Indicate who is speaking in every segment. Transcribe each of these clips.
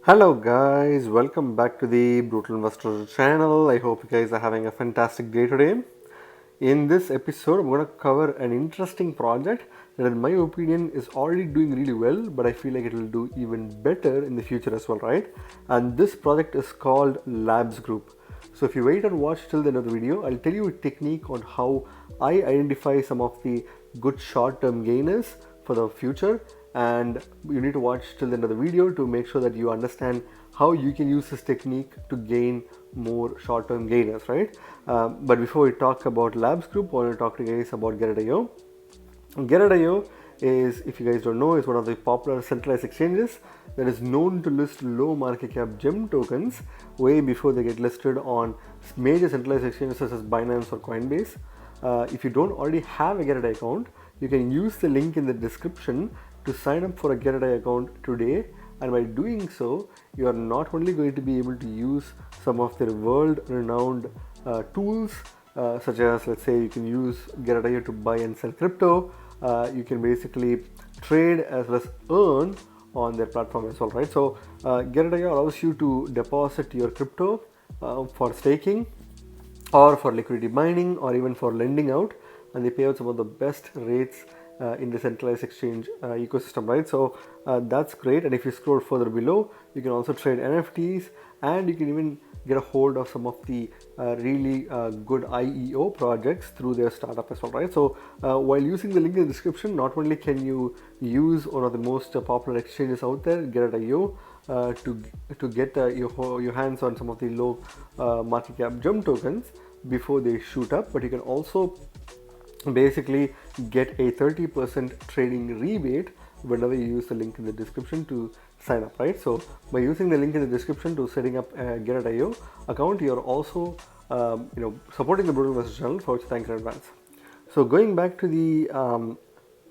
Speaker 1: Hello guys, welcome back to the Brutal Investor channel. I hope you guys are having a fantastic day today. In this episode, I'm going to cover an interesting project that in my opinion is already doing really well, but I feel like it will do even better in the future as well, right? And this project is called LabsGroup. So if you wait and watch till the end of the video, I'll tell you a technique on how I identify some of the good short-term gainers for the future, and you need to watch till the end of the video to make sure that you understand how you can use this technique to gain more short-term gainers, right? But before we talk about LabsGroup, I want to talk to you guys about Get.io. Get.io is, if you guys don't know, is one of the popular centralized exchanges that is known to list low market cap gem tokens way before they get listed on major centralized exchanges such as Binance or Coinbase. If you don't already have a Get.io account, you can use the link in the description to sign up for a Get.io account today, and by doing so, you are not only going to be able to use some of their world-renowned tools, such as, let's say, you can use Get.io to buy and sell crypto. You can basically trade as well as earn on their platform as well, right? So Get.io allows you to deposit your crypto for staking, or for liquidity mining, or even for lending out, and they pay out some of the best rates in the centralized exchange ecosystem, right? So that's great. And if you scroll further below, you can also trade NFTs, and you can even get a hold of some of the really good IEO projects through their startup as well, right? So while using the link in the description, not only can you use one of the most popular exchanges out there, Get.io, to get your hands on some of the low market cap gem tokens before they shoot up, but you can also basically get a 30% trading rebate whenever you use the link in the description to sign up, right? So by using the link in the description to setting up a Get.io account, you're also supporting the Brutal Investor channel, for which thanks in advance. So going back to the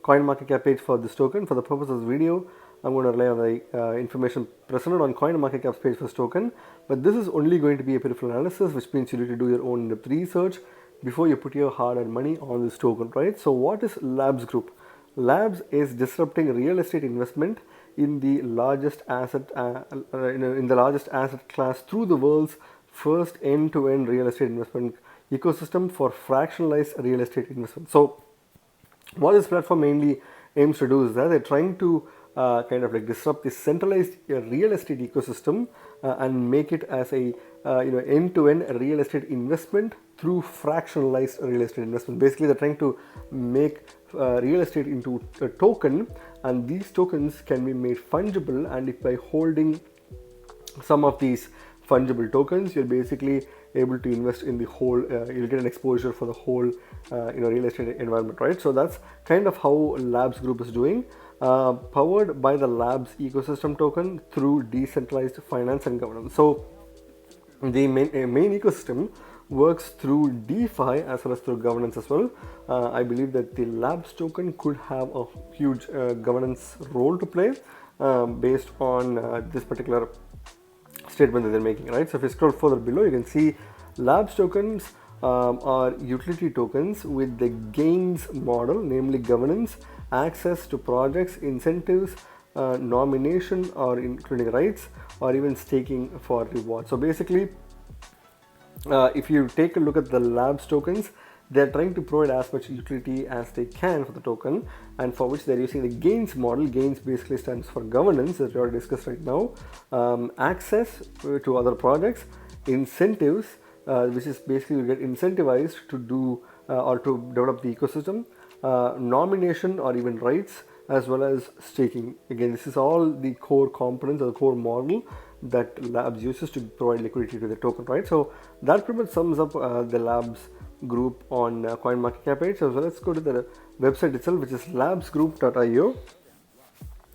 Speaker 1: coin market cap page for this token, for the purpose of this video, I'm going to rely on the information presented on coin market cap page for this token, but this is only going to be a peripheral analysis, which means you need to do your own in-depth research before you put your hard-earned money on this token, right? So what is LabsGroup? Labs is disrupting real estate investment in the largest asset in the largest asset class through the world's first end-to-end real estate investment ecosystem for fractionalized real estate investment. So what this platform mainly aims to do is that they're trying to kind of like disrupt the centralized real estate ecosystem and make it as a end-to-end real estate investment through fractionalized real estate investment. Basically, they're trying to make real estate into a token, and these tokens can be made fungible, and if by holding some of these fungible tokens, you're basically able to invest in the whole, you'll get an exposure for the whole real estate environment, right? So that's kind of how LabsGroup is doing, powered by the Labs ecosystem token through decentralized finance and governance. So the main ecosystem works through DeFi as well as through governance as well. I believe that the Labs token could have a huge governance role to play based on this particular statement that they're making, right? So if you scroll further below, you can see Labs tokens are utility tokens with the gains model, namely governance, access to projects, incentives, nomination or including rights, or even staking for reward. So basically, if you take a look at the Labs tokens, they're trying to provide as much utility as they can for the token, and for which they're using the gains model. Gains basically stands for governance, as we already discussed right now, access to other projects, incentives, which is basically you get incentivized to do or to develop the ecosystem, nomination or even rights, as well as staking. Again, this is all the core components or the core model that Labs uses to provide liquidity to the token, right? So that pretty much sums up the Labs group on CoinMarketCap page. So let's go to the website itself, which is labsgroup.io,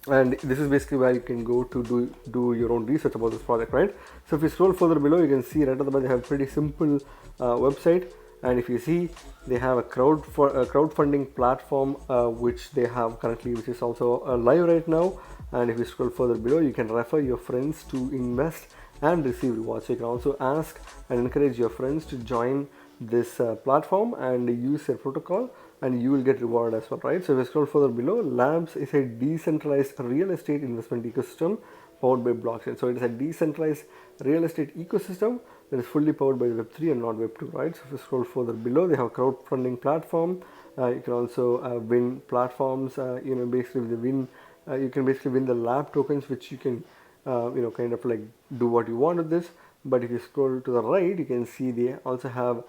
Speaker 1: and this is basically where you can go to do your own research about this project, right? So if you scroll further below, you can see right at the bottom they have a pretty simple website, and if you see, they have a crowdfunding platform which they have currently, which is also live right now. And if you scroll further below, you can refer your friends to invest and receive rewards. So you can also ask and encourage your friends to join this platform and use their protocol and you will get rewarded as well, right? So if you scroll further below, Labs is a decentralized real estate investment ecosystem powered by blockchain. So it is a decentralized real estate ecosystem that is fully powered by Web3 and not Web2, right? So if you scroll further below, they have a crowdfunding platform. You can also win platforms. Basically the win, you can basically win the lab tokens, which you can, kind of like do what you want with this. But if you scroll to the right, you can see they also have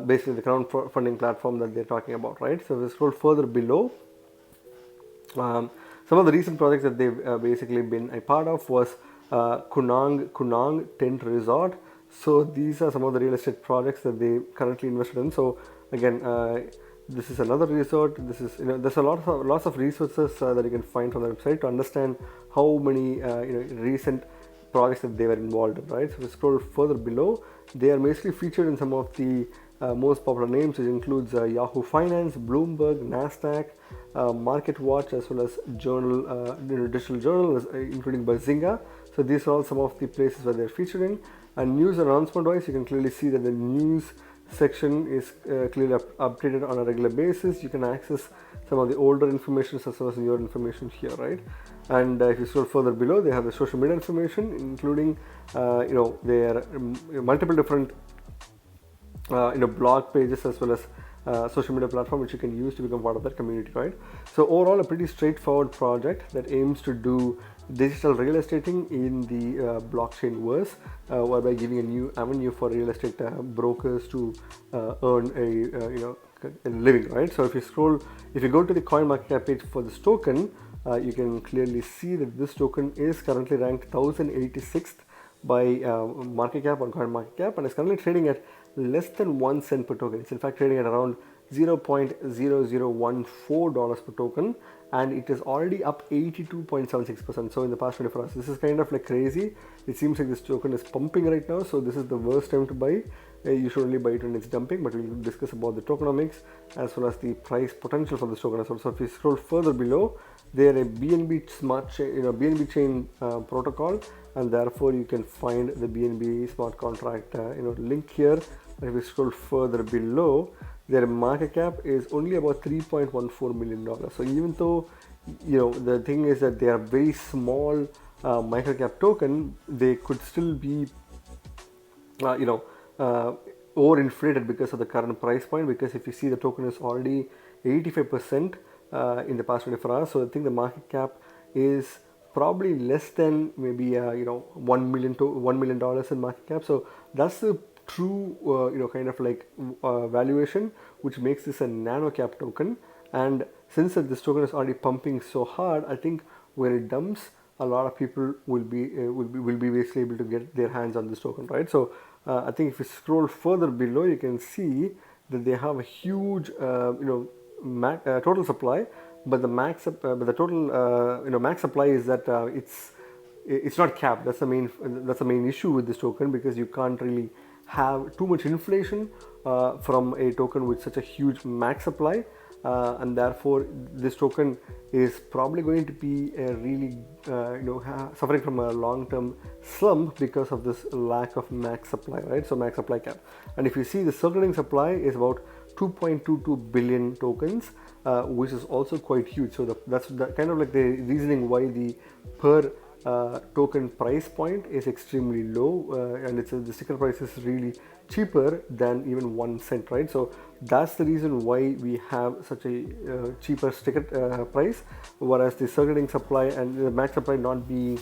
Speaker 1: basically the crowdfunding platform that they're talking about, right? So if you scroll further below, some of the recent projects that they've basically been a part of was Kunang Tent Resort. So these are some of the real estate projects that they currently invested in. So again, this is another resort. This is, there's lots of resources that you can find from the website to understand how many recent projects that they were involved in, right? So if you scroll further below, they are basically featured in some of the most popular names, which includes Yahoo Finance, Bloomberg, Nasdaq, MarketWatch, as well as digital journal, including Bazinga. So these are all some of the places where they're featuring. And news announcement wise, you can clearly see that the news section is clearly updated on a regular basis. You can access some of the older information as well as newer information here, right? And if you scroll further below, they have the social media information, including their multiple different blog pages as well as social media platform, which you can use to become part of that community, right? So overall, a pretty straightforward project that aims to do digital real estating in the blockchain verse, whereby giving a new avenue for real estate brokers to earn a living, right? So if you go to the CoinMarketCap page for this token, you can clearly see that this token is currently ranked 1086th by market cap on CoinMarketCap, and is currently trading at less than 1 cent per token. It's in fact trading at around $0.0014 per token, and it is already up 82.76%. So in the past 24 hours, this is kind of like crazy. It seems like this token is pumping right now, so this is the worst time to buy. You should only buy it when it's dumping, but we'll discuss about the tokenomics as well as the price potential for this token as well. So if you scroll further below, they are a BNB smart chain, BNB chain protocol, and therefore you can find the BNB smart contract link here. If we scroll further below, their market cap is only about $3.14 million. So even though the thing is that they are very small micro cap token, they could still be overinflated because of the current price point. Because if you see, the token is already 85% in the past 24 hours. So I think the market cap is probably less than maybe $1 million in market cap. So that's the true kind of like valuation, which makes this a nano cap token. And since this token is already pumping so hard, I think when it dumps, a lot of people will be basically able to get their hands on this token, right? So I think if you scroll further below, you can see that they have a huge total supply, but the total max supply is that it's not capped. That's the main issue with this token, because you can't really have too much inflation from a token with such a huge max supply, and therefore this token is probably going to be really suffering from a long-term slump because of this lack of max supply, right? So max supply cap. And if you see, the circulating supply is about 2.22 billion tokens, which is also quite huge. So that's kind of like the reasoning why the per token price point is extremely low, and the sticker price is really cheaper than even 1 cent, right? So that's the reason why we have such a cheaper sticker price, whereas the circulating supply and the max supply not being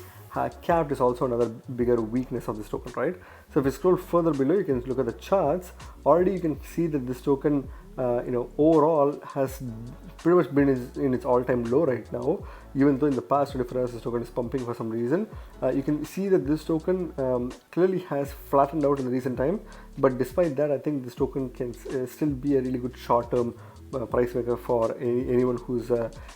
Speaker 1: capped is also another bigger weakness of this token, right? So if you scroll further below, you can look at the charts. Already you can see that this token overall has pretty much been in its all-time low right now, even though in the past 24 hours this token is pumping for some reason. You can see that this token clearly has flattened out in the recent time, but despite that, I think this token can still be a really good short-term price maker for anyone who's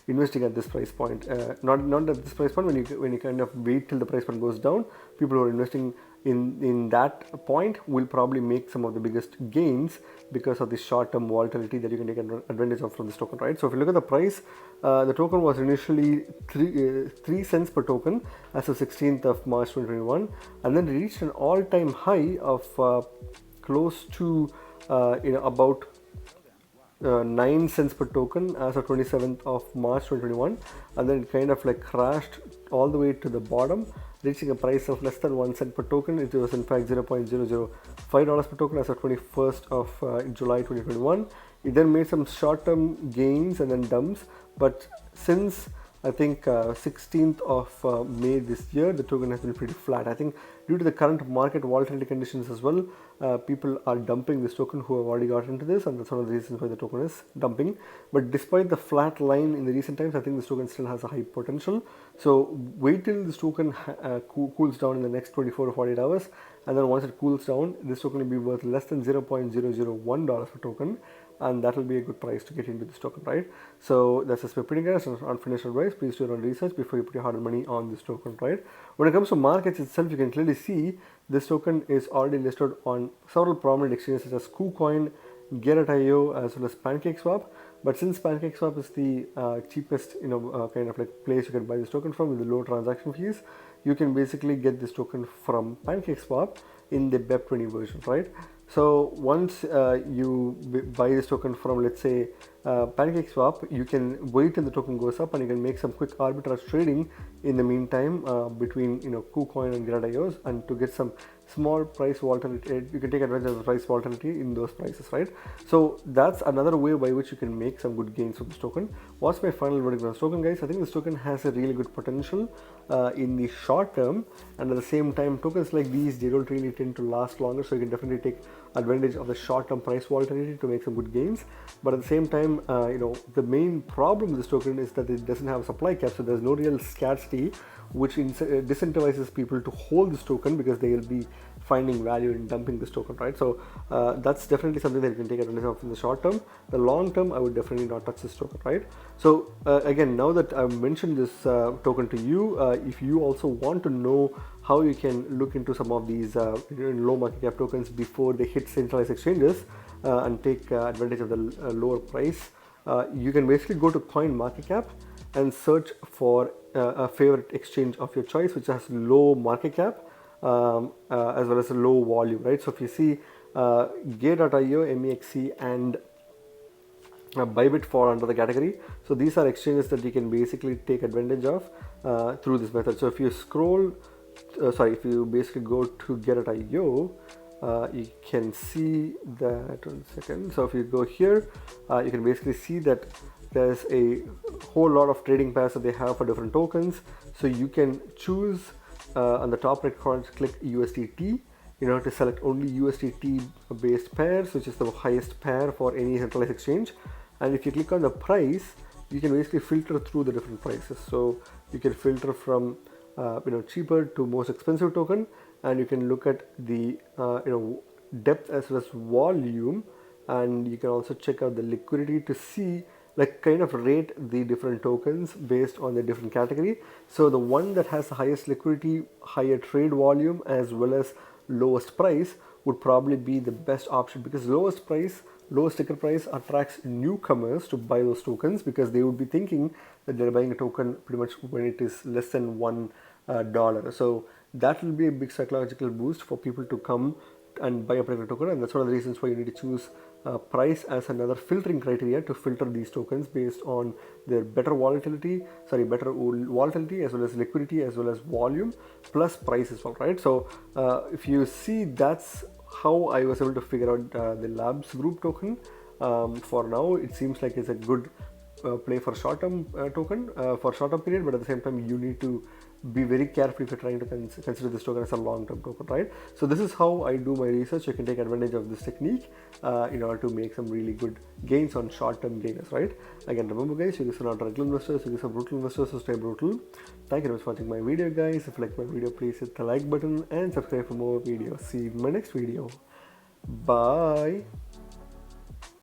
Speaker 1: investing at this price point. Not at this price point. When you kind of wait till the price point goes down, people who are investing in that point will probably make some of the biggest gains because of the short-term volatility that you can take advantage of from this token, right? So if you look at the price, the token was initially 3 cents per token as of 16th of March 2021, and then reached an all-time high of close to about 9 cents per token as of 27th of March 2021, and then it kind of like crashed all the way to the bottom, reaching a price of less than 1 cent per token. It was in fact $0.005 per token as of 21st of July 2021. It then made some short-term gains and then dumps, but since I think 16th of May this year, the token has been pretty flat. I think due to the current market volatility conditions as well, people are dumping this token who have already got into this, and that's one of the reasons why the token is dumping. But despite the flat line in the recent times, I think this token still has a high potential. So wait till this token cools down in the next 24 to 48 hours, and then once it cools down, this token will be worth less than $0.001 per token, and that will be a good price to get into this token, right? So that's just my opinion, guys. On finished advice, please do your own research before you put your hard money on this token, right? When it comes to markets itself, you can clearly see this token is already listed on several prominent exchanges such as KuCoin, Get.io, as well as PancakeSwap. But since PancakeSwap is the cheapest, kind of like place you can buy this token from with the low transaction fees, you can basically get this token from PancakeSwap in the BEP20 version, right? So once you buy this token from, let's say, PancakeSwap, you can wait till the token goes up, and you can make some quick arbitrage trading in the meantime between KuCoin and Get.io, and to get some small price volatility. You can take advantage of the price volatility in those prices, right? So that's another way by which you can make some good gains from this token. What's my final verdict on this token, guys? I think this token has a really good potential in the short term, and at the same time, tokens like these, they don't really tend to last longer, so you can definitely take advantage of the short-term price volatility to make some good gains. But at the same time, the main problem with this token is that it doesn't have a supply cap, so there's no real scarcity, which disincentivizes people to hold this token because they will be finding value in dumping this token, right? So that's definitely something that you can take advantage of in the short term. The long term, I would definitely not touch this token, right? So again, now that I've mentioned this token to you, if you also want to know how you can look into some of these low market cap tokens before they hit centralized exchanges and take advantage of the lower price, you can basically go to CoinMarketCap and search for a favorite exchange of your choice which has low market cap as well as a low volume, right? So if you see Get.io, MEXC, and Bybit fall under the category. So these are exchanges that you can basically take advantage of through this method. So if you scroll, if you basically go to Get.io, you can see that, 1 second. So if you go here, you can basically see that there's a whole lot of trading pairs that they have for different tokens. So you can choose on the top right corner, click USDT, to select only USDT based pairs, which is the highest pair for any centralized exchange. And if you click on the price, you can basically filter through the different prices. So you can filter from cheaper to most expensive token, and you can look at the depth as well as volume, and you can also check out the liquidity to see, like, kind of rate the different tokens based on the different category. So the one that has the highest liquidity, higher trade volume, as well as lowest price would probably be the best option, because lowest ticker price attracts newcomers to buy those tokens, because they would be thinking that they're buying a token pretty much when it is less than $1. So that will be a big psychological boost for people to come and buy a particular token, and that's one of the reasons why you need to choose price as another filtering criteria to filter these tokens based on their better volatility as well as liquidity as well as volume plus price as well, right? So if you see, that's how I was able to figure out the LabsGroup token. For now, it seems like it's a good play for short-term token for short-term period, but at the same time, you need to be very careful if you're trying to consider this token as a long-term token, right? So this is how I do my research. You can take advantage of this technique in order to make some really good gains on short-term gainers, right? Again, remember, guys, you guys are not regular investors, you guys are brutal investors, so stay brutal. Thank you very much for watching my video, guys. If you like my video, please hit the like button and subscribe for more videos. See you in my next video. Bye.